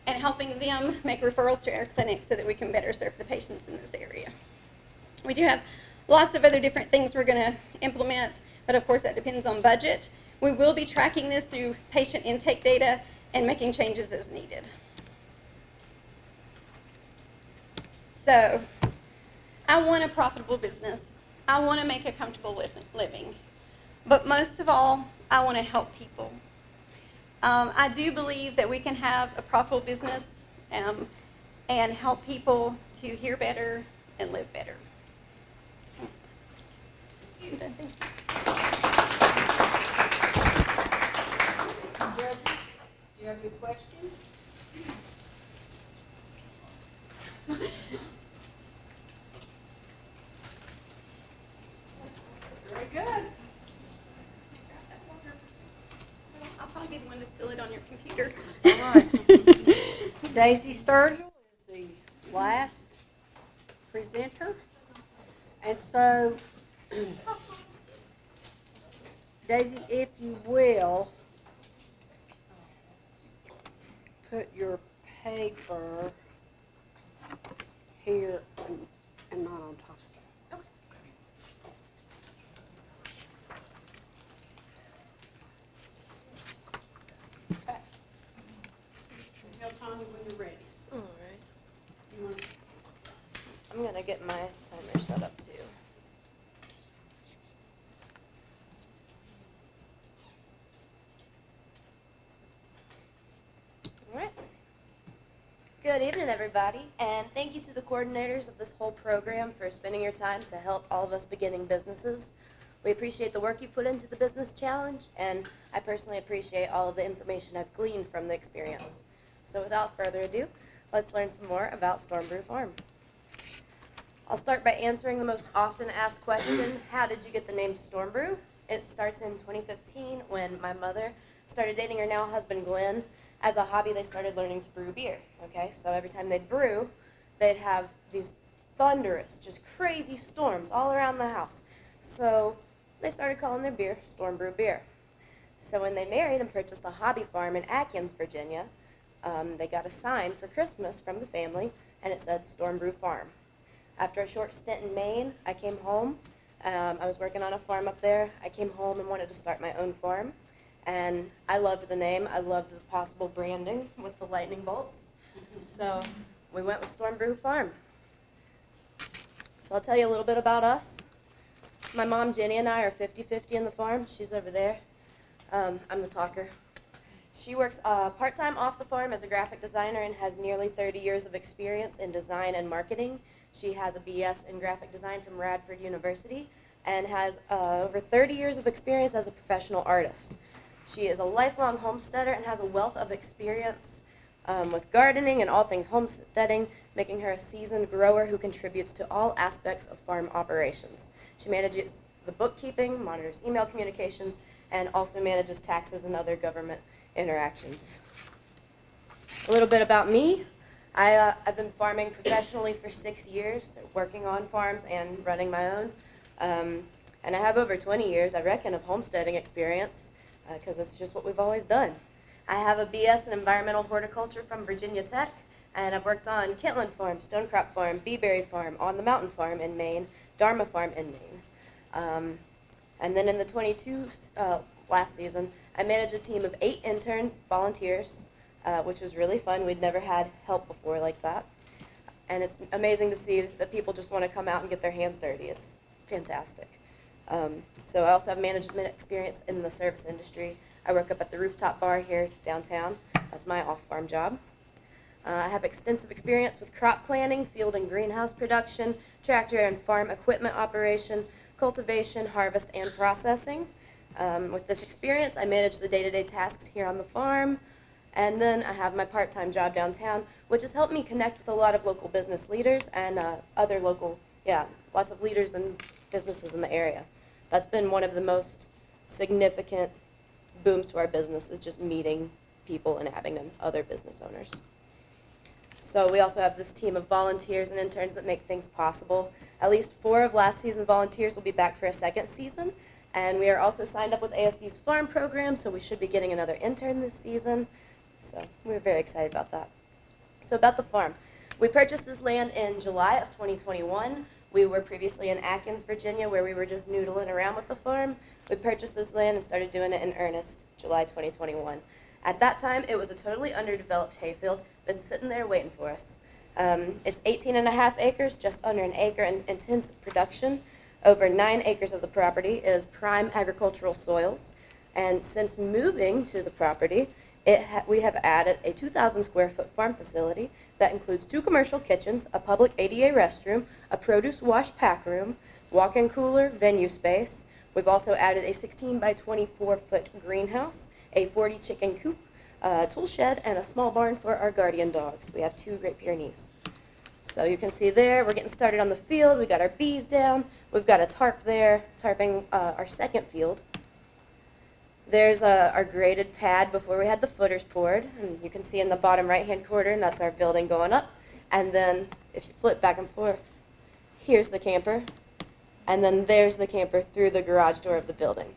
and helping them make referrals to our clinic so that we can better serve the patients in this area. We do have lots of other different things we're going to implement, but of course that depends on budget. We will be tracking this through patient intake data and making changes as needed. So, I want a profitable business. I want to make a comfortable living. But most of all, I want to help people. I do believe that we can have a profitable business and help people to hear better and live better. Thank you. be the one to spill it on your computer. All right. Daisy Sturgill is the last presenter. And so, Daisy, if you will, put your paper here and not on top of it. Okay. Tell Tommy when you're ready. All right. You want to I'm gonna get my timer set up too. All right. Good evening, everybody, and thank you to the coordinators of this whole program for spending your time to help all of us beginning businesses. We appreciate the work you've put into the business challenge, and I personally appreciate all of the information I've gleaned from the experience. So without further ado, let's learn some more about Storm Brew Farm. I'll start by answering the most often asked question, how did you get the name Storm Brew? It starts in 2015 when my mother started dating her now husband Glenn. As a hobby, they started learning to brew beer, okay? So every time they'd brew, they'd have these thunderous, just crazy storms all around the house. So they started calling their beer Storm Brew beer. So when they married and purchased a hobby farm in Atkins, Virginia, they got a sign for Christmas from the family, and it said Storm Brew Farm. After a short stint in Maine, I came home. I was working on a farm up there. I came home and wanted to start my own farm. And I loved the name. I loved the possible branding with the lightning bolts. So we went with Storm Brew Farm. So I'll tell you a little bit about us. My mom, Jenny, and I are 50-50 in the farm. She's over there. I'm the talker. She works part-time off the farm as a graphic designer and has nearly 30 years of experience in design and marketing. She has a BS in graphic design from Radford University and has over 30 years of experience as a professional artist. She is a lifelong homesteader and has a wealth of experience with gardening and all things homesteading, making her a seasoned grower who contributes to all aspects of farm operations. She manages the bookkeeping, monitors email communications, and also manages taxes and other government interactions. A little bit about me. I've been farming professionally for 6 years, working on farms and running my own. And I have over 20 years, I reckon, of homesteading experience, because it's just what we've always done. I have a BS in environmental horticulture from Virginia Tech, and I've worked on Kentland Farm, Stonecrop Farm, Beeberry Farm, On the Mountain Farm in Maine, Dharma Farm in Maine. And then in the 22 last season, I managed a team of 8 interns, volunteers, which was really fun. We'd never had help before like that. And it's amazing to see that people just want to come out and get their hands dirty. It's fantastic. So I also have management experience in the service industry. I work up at the rooftop bar here downtown. That's my off-farm job. I have extensive experience with crop planning, field and greenhouse production, tractor and farm equipment operation, cultivation, harvest, and processing. With this experience, I manage the day-to-day tasks here on the farm. And then I have my part-time job downtown, which has helped me connect with a lot of local business leaders and other local, lots of leaders and businesses in the area. That's been one of the most significant booms to our business, is just meeting people and having them other business owners. So we also have this team of volunteers and interns that make things possible. At least 4 of last season's volunteers will be back for a second season. And we are also signed up with ASD's farm program, so we should be getting another intern this season. So we're very excited about that. So about the farm. We purchased this land in July of 2021. We were previously in Atkins, Virginia, where we were just noodling around with the farm. We purchased this land and started doing it in earnest July 2021. At that time, it was a totally underdeveloped hayfield, been sitting there waiting for us. It's 18.5 acres, just under an acre in intensive production. Over 9 acres of the property is prime agricultural soils. And since moving to the property, we have added a 2,000 square foot farm facility that includes 2 commercial kitchens, a public ADA restroom, a produce wash pack room, walk-in cooler, venue space. We've also added a 16 by 24 foot greenhouse, a 40 chicken coop, a tool shed, and a small barn for our guardian dogs. We have 2 Great Pyrenees. So you can see there, we're getting started on the field. We got our bees down. We've got a tarp there, tarping our second field. There's our graded pad before we had the footers poured, and you can see in the bottom right-hand corner, and that's our building going up. And then if you flip back and forth, here's the camper, and then there's the camper through the garage door of the building,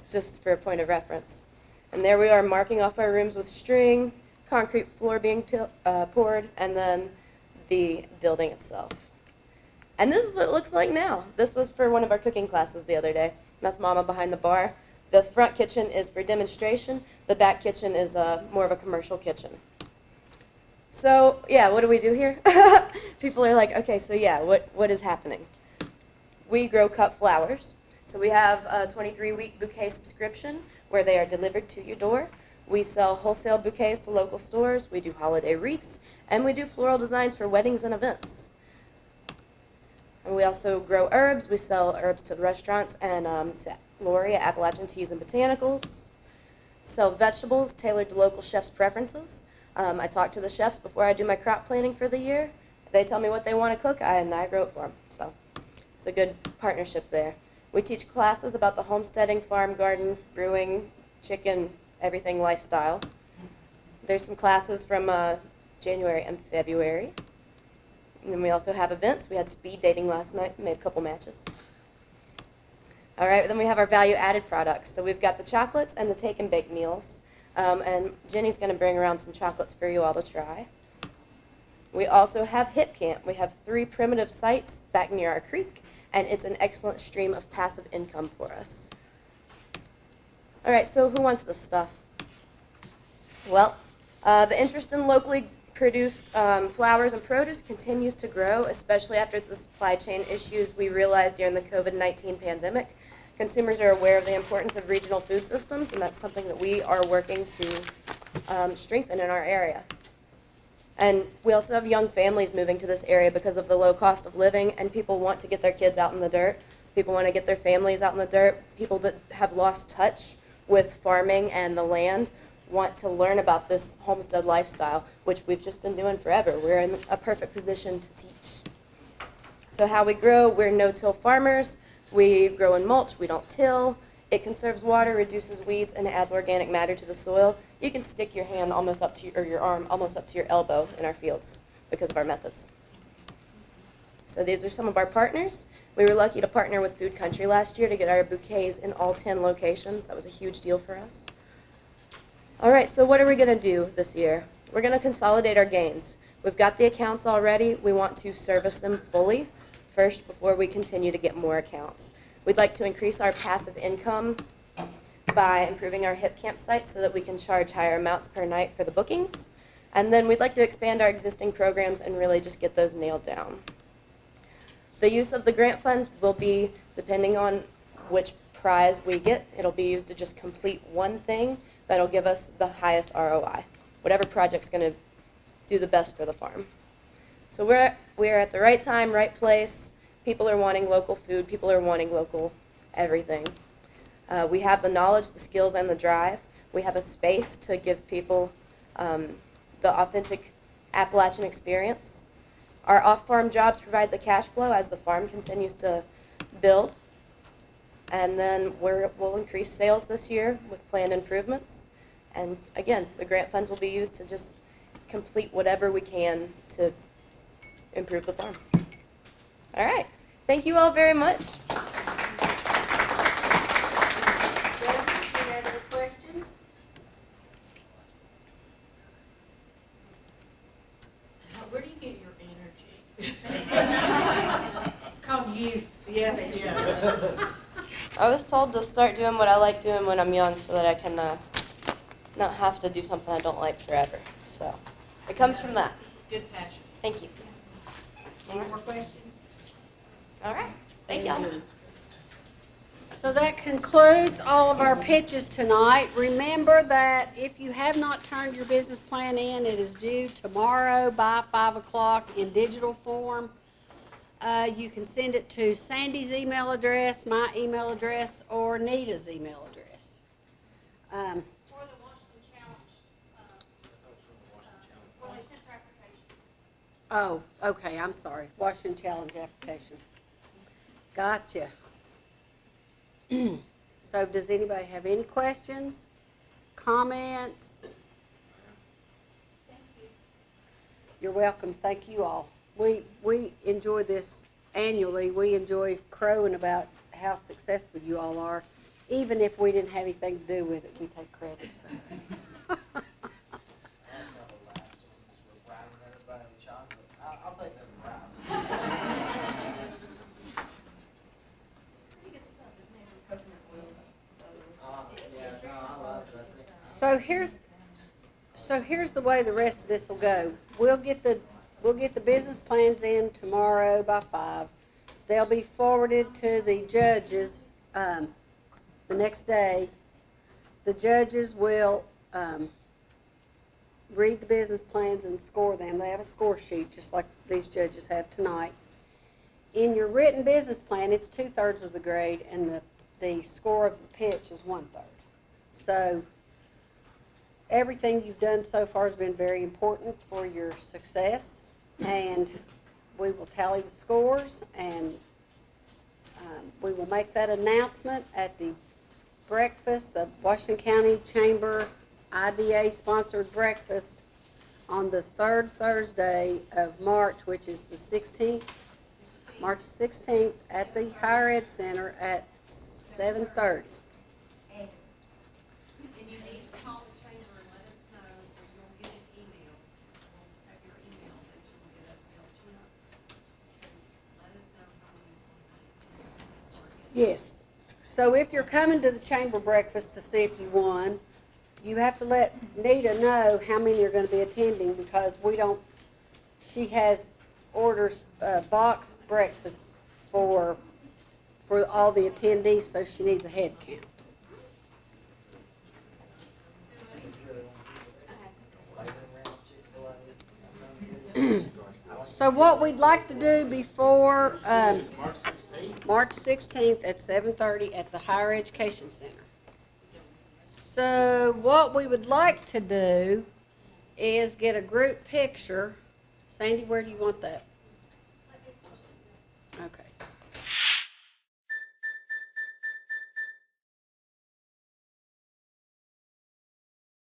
just for a point of reference. And there we are marking off our rooms with string, concrete floor being poured, and then the building itself. And this is what it looks like now. This was for one of our cooking classes the other day. That's Mama behind the bar. The front kitchen is for demonstration. The back kitchen is more of a commercial kitchen. So, yeah, what do we do here? People are like, okay, so yeah, what is happening? We grow cut flowers. So we have a 23-week bouquet subscription where they are delivered to your door. We sell wholesale bouquets to local stores. We do holiday wreaths, and we do floral designs for weddings and events. And we also grow herbs. We sell herbs to the restaurants and to Lori at Appalachian Teas and Botanicals. Sell vegetables tailored to local chefs' preferences. I talk to the chefs before I do my crop planning for the year. They tell me what they want to cook, and I grow it for them. So it's a good partnership there. We teach classes about the homesteading, farm, garden, brewing, chicken, everything lifestyle. There's some classes from January and February. And then we also have events. We had speed dating last night, made a couple matches. All right, then we have our value-added products. So we've got the chocolates and the take and bake meals. And Jenny's going to bring around some chocolates for you all to try. We also have Hip Camp. We have 3 primitive sites back near our creek, and it's an excellent stream of passive income for us. All right, so who wants this stuff? Well, the interest in locally produced flowers and produce continues to grow, especially after the supply chain issues we realized during the COVID-19 pandemic. Consumers are aware of the importance of regional food systems, and that's something that we are working to strengthen in our area. And we also have young families moving to this area because of the low cost of living, and people want to get their kids out in the dirt. People want to get their families out in the dirt. People that have lost touch with farming and the land want to learn about this homestead lifestyle, which we've just been doing forever. We're in a perfect position to teach. So how we grow, we're no-till farmers. We grow in mulch, we don't till. It conserves water, reduces weeds, and adds organic matter to the soil. You can stick your hand almost up to your arm almost up to your elbow in our fields because of our methods. So these are some of our partners. We were lucky to partner with Food Country last year to get our bouquets in all 10 locations. That was a huge deal for us. All right, so what are we going to do this year? We're going to consolidate our gains. We've got the accounts already. We want to service them fully first before we continue to get more accounts. We'd like to increase our passive income by improving our Hip Camp sites so that we can charge higher amounts per night for the bookings. And then we'd like to expand our existing programs and really just get those nailed down. The use of the grant funds will be depending on which prize we get. It'll be used to just complete one thing that'll give us the highest ROI. Whatever project's going to do the best for the farm. So we're at the right time, right place. People are wanting local food. People are wanting local everything. We have the knowledge, the skills, and the drive. We have a space to give people the authentic Appalachian experience. Our off-farm jobs provide the cash flow as the farm continues to build. And then we'll increase sales this year with planned improvements. And again, the grant funds will be used to just complete whatever we can to improve the farm. All right. Thank you all very much. Judges, do you have any questions? Where do you get your energy? It's called youth. Yes, yes. I was told to start doing what I like doing when I'm young so that I can not have to do something I don't like forever. So it comes from that. Good passion. Thank you. Any more questions? All right. Thank y'all. So that concludes all of our pitches tonight. Remember that if you have not turned your business plan in, it is due tomorrow by 5 o'clock in digital form. You can send it to Sandy's email address, my email address, or Nita's email address. Or the Washington Challenge, where they sent their application. Oh, okay, I'm sorry. Washington Challenge application. Gotcha. So does anybody have any questions, comments? You're welcome. Thank you all. We enjoy this annually. We enjoy crowing about how successful you all are. Even if we didn't have anything to do with it, we take credit. So. I'll take that. So here's the way the rest of this will go. We'll get the business plans in tomorrow by 5. They'll be forwarded to the judges the next day. The judges will read the business plans and score them. They have a score sheet just like these judges have tonight. In your written business plan, it's 2/3 of the grade, and the score of the pitch is 1/3. So everything you've done so far has been very important for your success, and we will tally the scores, and we will make that announcement at the breakfast, the Washington County Chamber IDA-sponsored breakfast on the 3rd Thursday of March, which is the 16th, March 16th, at the Higher Ed Center at 7:30. And you need to call the chamber and let us know, or you'll get an email. We'll have your email that you'll get us, they'll tune up. So let us know how many's going to be. Yes. So if you're coming to the chamber breakfast to see if you won, you have to let Nita know how many are going to be attending, because she has orders boxed breakfast for all the attendees, so she needs a head count. So what we'd like to do before March 16th at 7:30 at the Higher Education Center. So what we would like to do is get a group picture. Sandy, where do you want that?